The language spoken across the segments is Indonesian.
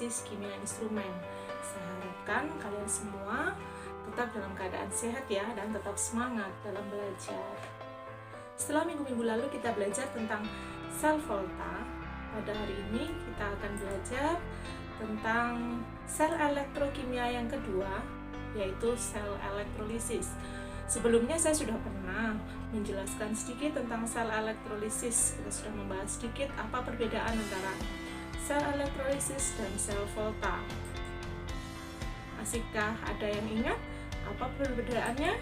analisis kimia instrumen. Saya harapkan kalian semua tetap dalam keadaan sehat ya, dan tetap semangat dalam belajar. Setelah minggu-minggu lalu kita belajar tentang sel volta, pada hari ini kita akan belajar tentang sel elektrokimia yang kedua, yaitu sel elektrolisis. Sebelumnya saya sudah pernah menjelaskan sedikit tentang sel elektrolisis. Kita sudah membahas sedikit apa perbedaan antara sel elektrolisis dan sel volta. Masihkah ada yang ingat apa perbedaannya?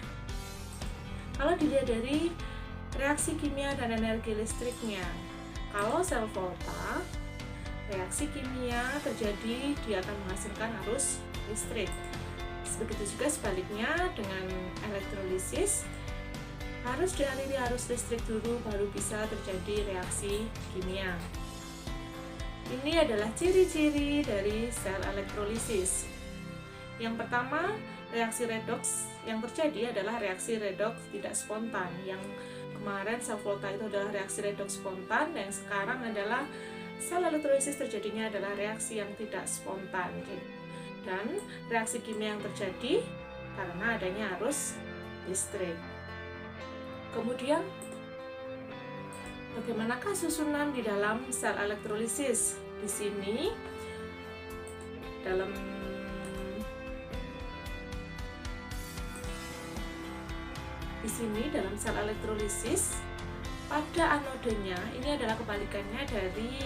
Kalau dilihat dari reaksi kimia dan energi listriknya, kalau sel volta, reaksi kimia terjadi, dia akan menghasilkan arus listrik. Begitu juga sebaliknya dengan elektrolisis, harus dialiri arus listrik dulu baru bisa terjadi reaksi kimia. Ini adalah ciri-ciri dari sel elektrolisis. Yang pertama, reaksi redoks yang terjadi adalah reaksi redoks tidak spontan. Yang kemarin sel volta itu adalah reaksi redoks spontan, dan yang sekarang adalah sel elektrolisis terjadinya adalah reaksi yang tidak spontan. Dan reaksi kimia yang terjadi karena adanya arus listrik. Kemudian, bagaimanakah susunan di dalam sel elektrolisis? Di sini dalam sel elektrolisis, pada anodenya ini adalah kebalikannya dari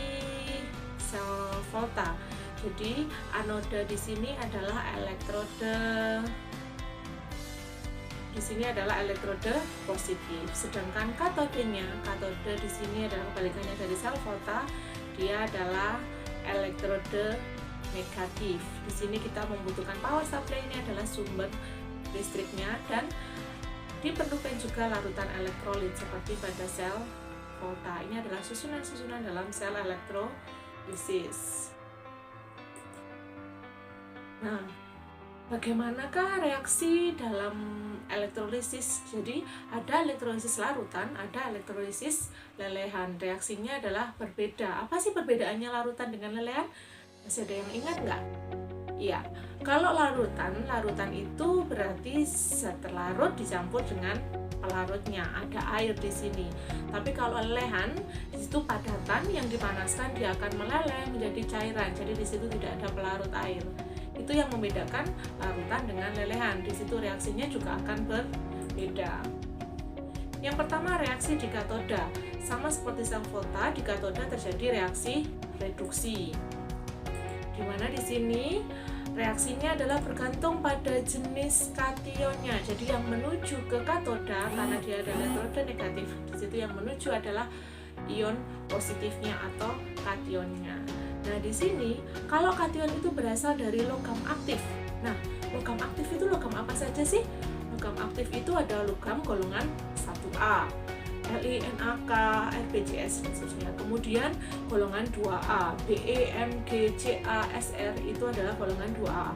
sel volta. Jadi anoda di sini adalah elektrode positif, sedangkan katodenya, katode di sini adalah kebalikannya dari sel volta, dia adalah elektrode negatif. Di sini kita membutuhkan power supply, ini adalah sumber listriknya, dan diperlukan juga larutan elektrolit seperti pada sel volta. Ini adalah susunan-susunan dalam sel elektrolisis. Nah, bagaimanakah reaksi dalam elektrolisis? Jadi ada elektrolisis larutan, ada elektrolisis lelehan. Reaksinya adalah berbeda. Apa sih perbedaannya larutan dengan lelehan? Masih ada yang ingat nggak? Iya, kalau larutan itu berarti zat terlarut dicampur dengan pelarutnya, ada air di sini. Tapi kalau lelehan, di situ padatan yang dipanaskan dia akan meleleh menjadi cairan. Jadi di situ tidak ada pelarut air. Itu yang membedakan larutan dengan lelehan. Di situ reaksinya juga akan berbeda. Yang pertama, reaksi di katoda. Sama seperti sel volta, di katoda terjadi reaksi reduksi. Di mana di sini reaksinya adalah bergantung pada jenis kationnya. Jadi yang menuju ke katoda karena dia ada elektrode negatif, di situ yang menuju adalah ion positifnya atau kationnya. Nah, di sini kalau kation itu berasal dari logam aktif. Nah, logam aktif itu logam apa saja sih? Logam aktif itu ada logam golongan 1A, LiNaK, RbCs dan seterusnya. Kemudian golongan 2A, Be, Mg, Ca, Sr itu adalah golongan 2A.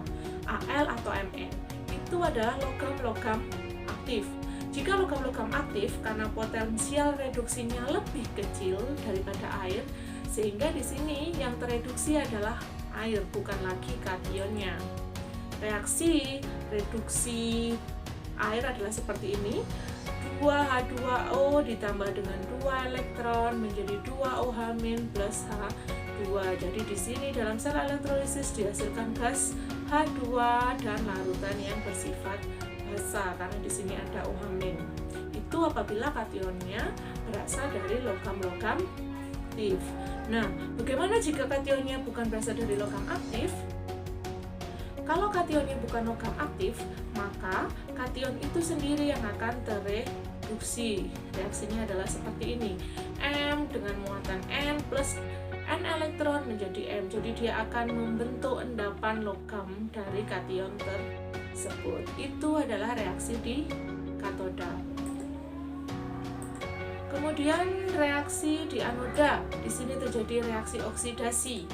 Al atau Mn itu adalah logam-logam aktif. Jika logam-logam aktif, karena potensial reduksinya lebih kecil daripada air, sehingga di sini yang tereduksi adalah air, bukan lagi kationnya. Reaksi reduksi air adalah seperti ini. 2H2O ditambah dengan 2 elektron menjadi 2OH- plus H2. Jadi di sini dalam sel elektrolisis dihasilkan gas H2 dan larutan yang bersifat basa karena di sini ada OH-. Itu apabila kationnya berasal dari logam-logam aktif. Nah, bagaimana jika kationnya bukan berasal dari logam aktif? Kalau kationnya bukan logam aktif, maka kation itu sendiri yang akan tereduksi. Reaksinya adalah seperti ini. M dengan muatan N plus N elektron menjadi M. Jadi dia akan membentuk endapan logam dari kation tersebut. Itu adalah reaksi di katoda. Kemudian reaksi di anoda. Di sini terjadi reaksi oksidasi.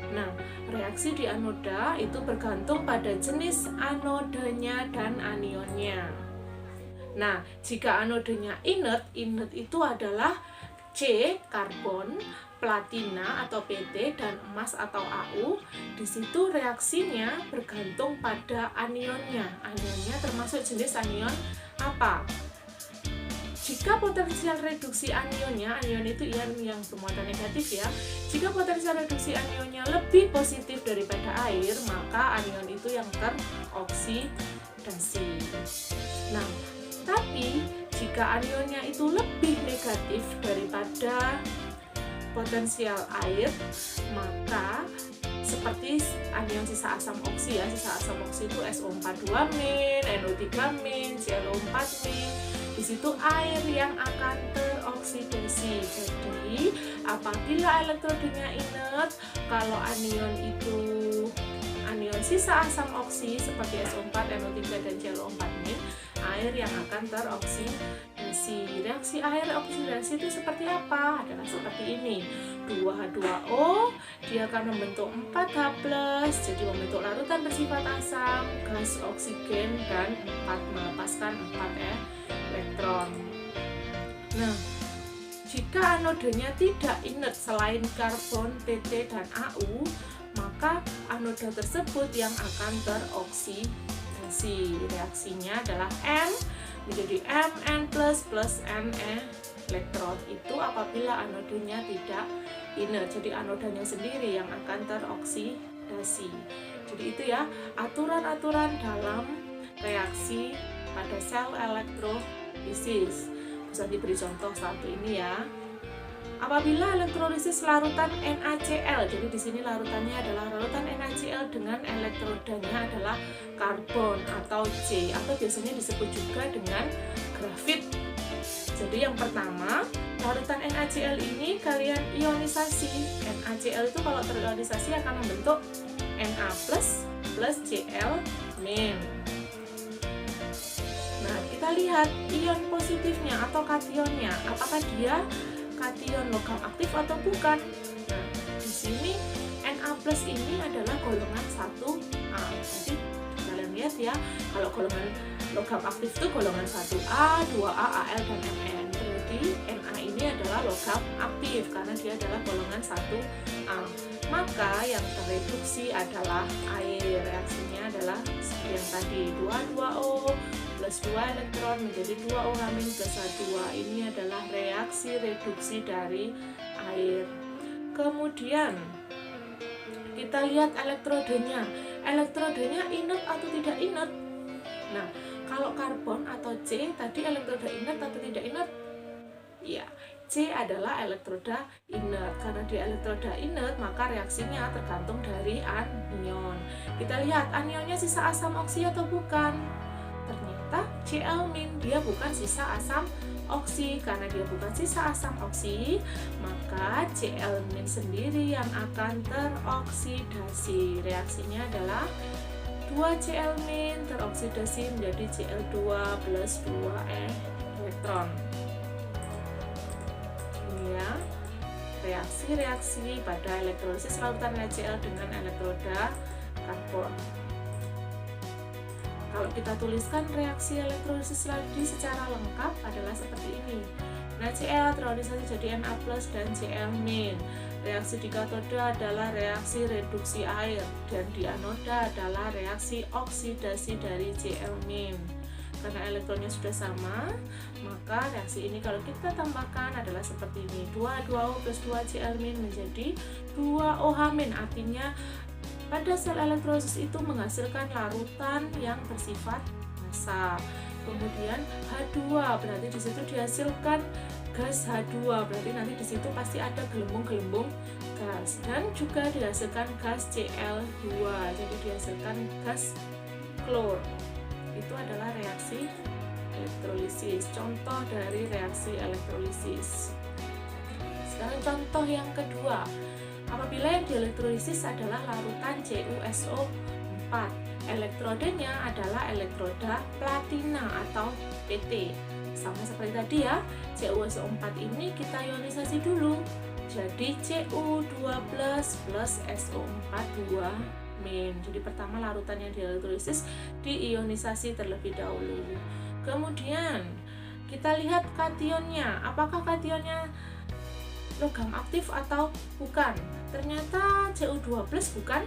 Nah, reaksi di anoda itu bergantung pada jenis anodanya dan anionnya. Nah, jika anodanya inert itu adalah C, karbon, platina atau PT dan emas atau AU. Di situ reaksinya bergantung pada anionnya. Anionnya termasuk jenis anion apa? Jika potensial reduksi anionnya, anion itu ion yang bermuatan negatif ya. Jika potensial reduksi anionnya lebih positif daripada air, maka anion itu yang teroksidasi. Nah, tapi jika anionnya itu lebih negatif daripada potensial air, maka seperti anion sisa asam oksi ya, sisa asam oksi itu SO42-, NO3-, ClO4-. Di situ air yang akan teroksidasi. Jadi, apabila elektrodenya inert, kalau anion itu anion sisa asam oksi seperti SO4, NO3, dan ClO4-, air yang akan teroksidasi. Reaksi air oksidasi itu seperti apa? Adalah seperti ini. 2H2O, dia akan membentuk 4H+, jadi membentuk larutan bersifat asam, gas oksigen, dan melepaskan 4 elektron. Nah, jika anodanya tidak inert selain karbon, PT, dan AU, maka anoda tersebut yang akan teroksidasi. Reaksinya adalah M menjadi Mn plus Ne elektron. Itu apabila anodanya tidak inert, jadi anodanya sendiri yang akan teroksidasi. Jadi itu ya aturan-aturan dalam reaksi pada sel elektrolisis. Bisa diberi contoh satu ini ya. Apabila elektrolisis larutan NaCl, jadi di sini larutannya adalah larutan NaCl dengan elektrodanya adalah karbon atau C, atau biasanya disebut juga dengan grafit. Jadi yang pertama, larutan NaCl ini kalian ionisasi. NaCl itu kalau terionisasi akan membentuk Na plus Cl min. Nah, kita lihat ion positifnya atau kationnya, apakah dia kation logam aktif atau bukan. Nah, di sini Na plus ini adalah golongan 1A. Jadi kalian lihat ya, kalau golongan logam aktif itu golongan 1A, 2A, Al, dan Mn. Berarti Na ini adalah logam aktif karena dia adalah golongan 1A. Maka yang tereduksi adalah air. Reaksinya adalah seperti yang tadi, 2O plus 2 elektron menjadi 2OH- plus H2. Ini adalah reaksi reduksi dari air. Kemudian kita lihat elektrodenya. Elektrodenya inert atau tidak inert? Nah, kalau karbon atau C tadi elektroda inert atau tidak inert? Ya, C adalah elektroda inert. Karena dia elektroda inert, maka reaksinya tergantung dari anion. Kita lihat anionnya sisa asam oksi atau bukan. Ternyata Cl-, dia bukan sisa asam oksi. Karena dia bukan sisa asam oksi, maka Cl- sendiri yang akan teroksidasi. Reaksinya adalah 2 Cl- teroksidasi menjadi Cl2 plus 2 elektron. Ini ya, reaksi-reaksi pada elektrolisis larutan NaCl dengan elektroda karbon. Kalau kita tuliskan reaksi elektrolisis lagi secara lengkap adalah seperti ini. NaCl terionisasi jadi Na plus dan Cl-. Reaksi di katoda adalah reaksi reduksi air, dan di anoda adalah reaksi oksidasi dari Cl-. Karena elektronnya sudah sama, maka reaksi ini kalau kita tambahkan adalah seperti ini. 2O plus 2 Cl- menjadi 2OH-, artinya pada sel elektrolisis itu menghasilkan larutan yang bersifat basa. Kemudian H2 berarti di situ dihasilkan gas H2, berarti nanti di situ pasti ada gelembung-gelembung gas, dan juga dihasilkan gas Cl2, jadi dihasilkan gas klor. Itu adalah reaksi elektrolisis, contoh dari reaksi elektrolisis. Sekarang contoh yang kedua. Apabila yang dielektrolisis adalah larutan CuSO4, elektrodenya adalah elektroda platina atau PT. Sama seperti tadi ya, CuSO4 ini kita ionisasi dulu. Jadi Cu2 plus SO4 2-. Jadi pertama larutan yang dielektrolisis diionisasi terlebih dahulu. Kemudian kita lihat kationnya. Apakah kationnya logam aktif atau bukan? Ternyata Cu2+ bukan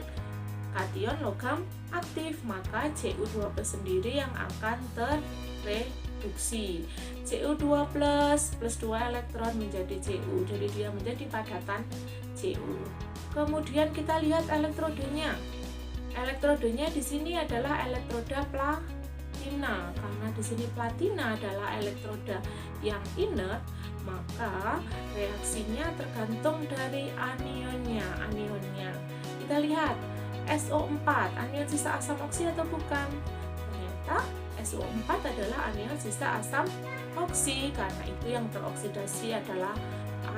kation logam aktif, maka Cu2+ sendiri yang akan terreduksi. Cu2+ plus 2 elektron menjadi Cu, jadi dia menjadi padatan Cu. Kemudian kita lihat elektrodenya. Elektrodenya di sini adalah elektroda platina. Karena di sini platina adalah elektroda yang inert, maka reaksinya tergantung dari anionnya. Kita lihat SO4, anion sisa asam oksi atau bukan? Ternyata SO4 adalah anion sisa asam oksi, karena itu yang teroksidasi adalah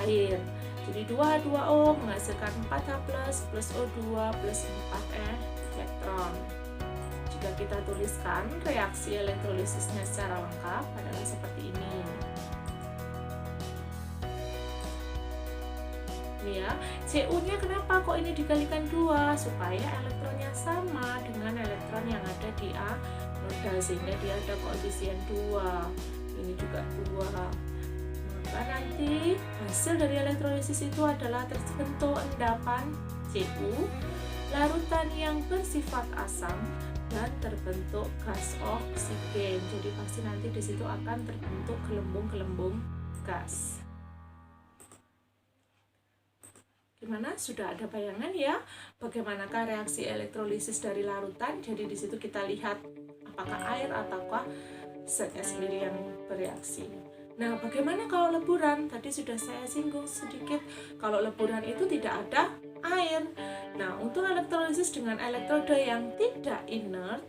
air. Jadi 2H2O menghasilkan 4H+ plus O2 plus 4 elektron. Jika kita tuliskan reaksi elektrolisisnya secara lengkap adalah seperti ini. Ya, Cu-nya kenapa kok ini dikalikan 2? Supaya elektronnya sama dengan elektron yang ada di anoda, sehingga dia ada koefisien 2. Ini juga 2. Maka nanti hasil dari elektrolisis itu adalah terbentuk endapan Cu, larutan yang bersifat asam, dan terbentuk gas oksigen. Jadi pasti nanti di situ akan terbentuk gelembung-gelembung gas. Gimana? Sudah ada bayangan ya? Bagaimanakah reaksi elektrolisis dari larutan? Jadi di situ kita lihat apakah air ataukah zatnya sendiri yang bereaksi. Nah, bagaimana kalau leburan? Tadi sudah saya singgung sedikit. Kalau leburan itu tidak ada air. Nah, untuk elektrolisis dengan elektroda yang tidak inert,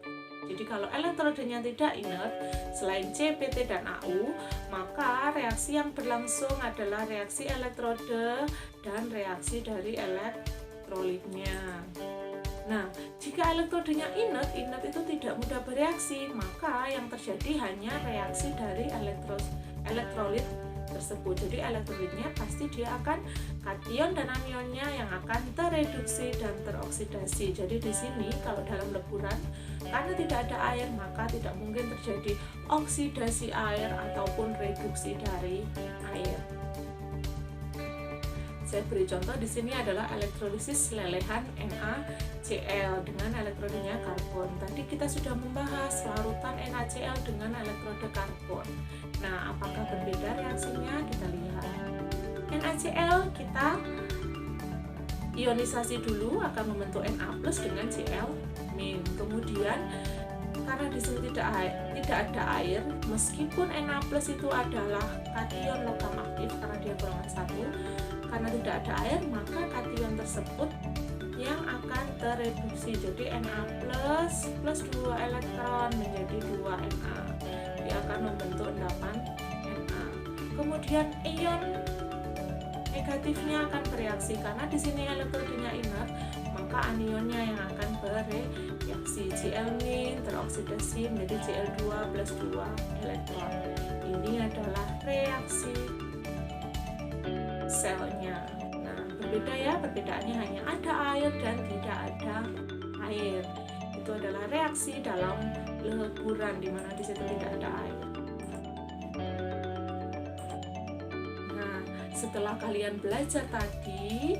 jadi kalau elektrodenya tidak inert, selain C, PT, dan AU, maka reaksi yang berlangsung adalah reaksi elektroda dan reaksi dari elektrolitnya. Nah, jika elektrodenya inert itu tidak mudah bereaksi, maka yang terjadi hanya reaksi dari elektrolit tersebut. Jadi elektrolitnya pasti dia akan kation dan anionnya yang akan terreduksi dan teroksidasi. Jadi di sini kalau dalam leburan, karena tidak ada air, maka tidak mungkin terjadi oksidasi air ataupun reduksi dari air. Saya beri contoh di sini adalah elektrolisis lelehan NaCl dengan elektrodenya karbon. Tadi kita sudah membahas larutan NaCl dengan elektroda karbon. Nah, apakah berbeda reaksinya? Kita lihat. NaCl kita ionisasi dulu akan membentuk Na+ dengan Cl-. Kemudian karena di sini tidak ada air, meskipun Na+ itu adalah kation logam aktif karena dia golongan 1, karena tidak ada air, maka kation tersebut yang akan terreduksi. Jadi Na+ plus 2 elektron menjadi 2 Na. Dia akan membentuk endapan Na. Kemudian ion negatifnya akan bereaksi karena di sini elektrodenya inert, maka anionnya yang akan bereaksi. Cl- teroksidasi menjadi Cl2 plus 2 elektron. Ini adalah reaksi selnya. Nah, berbeda ya, perbedaannya hanya ada air dan tidak ada air. Itu adalah reaksi dalam leburan di mana di situ tidak ada air. Nah, setelah kalian belajar tadi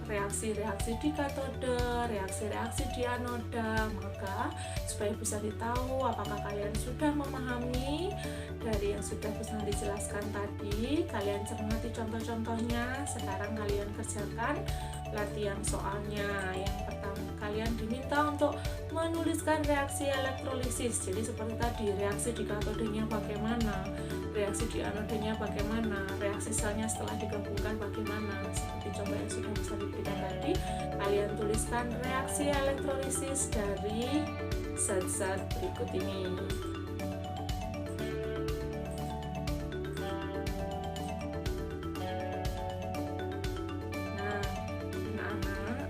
reaksi-reaksi di katode, reaksi-reaksi di anoda, maka supaya bisa ditahu apakah kalian sudah memahami dari yang sudah bisa dijelaskan tadi, kalian cermati contoh-contohnya. Sekarang kalian kerjakan latihan soalnya. Yang pertama, kalian diminta untuk menuliskan reaksi elektrolisis. Jadi seperti tadi, reaksi di katodenya bagaimana, reaksi di anodanya bagaimana, reaksi selnya setelah digabungkan bagaimana. Seperti contoh yang sudah bisa diberikan tadi, kalian tuliskan reaksi elektrolisis dari zat-zat berikut ini. Nah, anak-anak,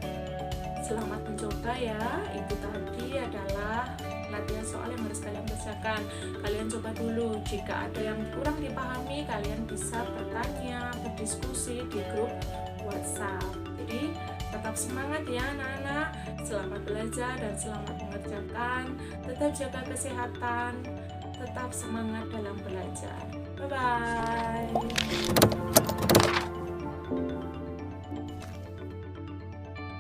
selamat mencoba ya. Itu tadi adalah latihan soal yang harus kalian kerjakan. Kalian coba dulu, jika ada yang kurang dipahami, kalian bisa bertanya, berdiskusi di grup WhatsApp. Jadi tetap semangat ya anak-anak, selamat belajar dan selamat mengerjakan, tetap jaga kesehatan, tetap semangat dalam belajar. Bye-bye.